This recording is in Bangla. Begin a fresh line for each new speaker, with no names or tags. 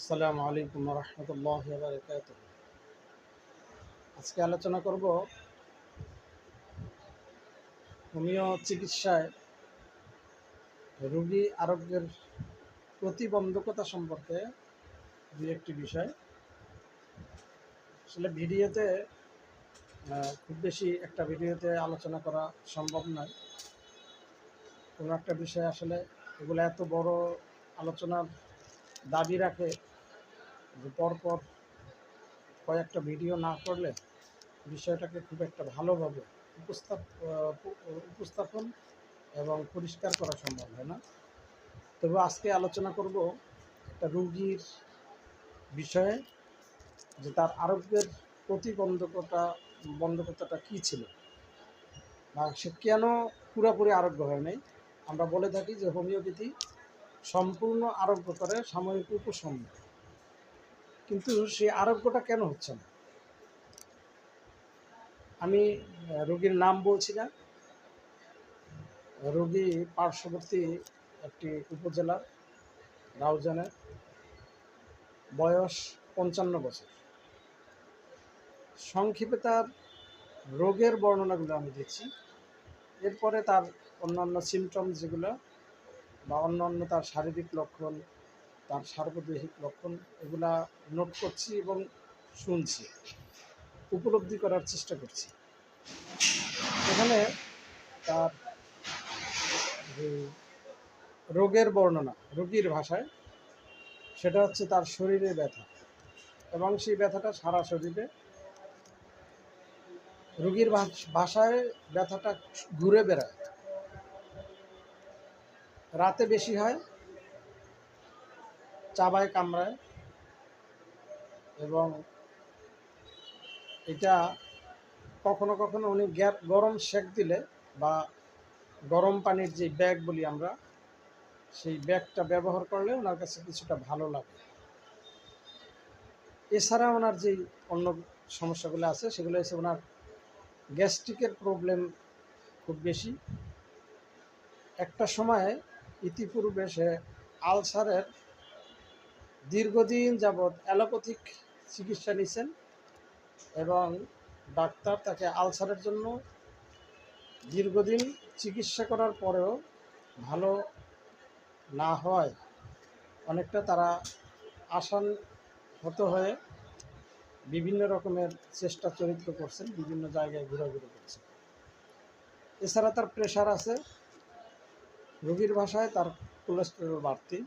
আসসালামু আলাইকুম রহমতুল্লাহ বারকাত। আজকে আলোচনা করব হোমিও চিকিৎসায় রোগী আরোগ্যের প্রতিবন্ধকতা সম্পর্কে দুই একটি বিষয়। আসলে ভিডিওতে খুব বেশি একটা ভিডিওতে আলোচনা করা সম্ভব নয়। কোনো একটা বিষয় আসলে এগুলো এত বড় আলোচনার দাবি রাখে যে পরপর কয়েকটা ভিডিও না করলে বিষয়টাকে খুব একটা ভালোভাবে উপস্থাপন এবং পরিষ্কার করা সম্ভব হয় না। তবে আজকে আলোচনা করব একটা রোগীর বিষয়ে, যে তার আরোগ্যের বন্ধকতাটা কী ছিল বা সে কেন পুরোপুরি আরোগ্য হয় নাই। আমরা বলে থাকি যে হোমিওপ্যাথি সম্পূর্ণ আরোগ্য করে, সাময়িক উপশম, কিন্তু সেই আরোগ্যটা কেন হচ্ছে না। আমি রোগীর নাম বলছি না, রোগী পার্শ্ববর্তী একটি উপজেলার রাউজানের, বয়স 55 বছর। সংক্ষেপে তার রোগের বর্ণনাগুলো আমি দিচ্ছি, এরপরে তার অন্যান্য সিমটম যেগুলো বা অন্যান্য তার শারীরিক লক্ষণ, তার সার্বদেহিক লক্ষণ, এগুলা নোট করছি এবং শুনছি, উপলব্ধি করার চেষ্টা করছি। এখানে তার যে রোগের বর্ণনা রোগীর ভাষায়, সেটা হচ্ছে তার শরীরে ব্যথা, এবং সেই ব্যথাটা সারা শরীরে। রোগীর ভাষায় ব্যথাটা ঘুরে বেড়ায়, রাতে বেশি হয়, চাবায় কামড়ায়, এবং এটা কখনো কখনো উনি গরম সেক দিলে বা গরম পানির যে ব্যাগ বলি আমরা, সেই ব্যাগটা ব্যবহার করলে ওনার কাছে কিছুটা ভালো লাগে। এছাড়া ওনার যেই অন্য সমস্যাগুলো আছে সেগুলো হচ্ছে ওনার গ্যাস্ট্রিকের প্রবলেম খুব বেশি। একটা সময়ে ইতিপূর্বে সে আলসারের দীর্ঘদিন যাবৎ অ্যালোপ্যাথিক চিকিৎসা নিয়েছেন, এবং ডাক্তার তাকে আলসারের জন্য দীর্ঘদিন চিকিৎসা করার পরেও ভালো না হয় অনেকটা তারা আশাহত হয়ে বিভিন্ন রকমের চেষ্টা চরিত্র করছেন, বিভিন্ন জায়গায় ঘোরাঘুরি করছেন। এছাড়া তার প্রেশার আছে, রোগীর ভাষায় তার কোলেস্টেরল বাড়তি,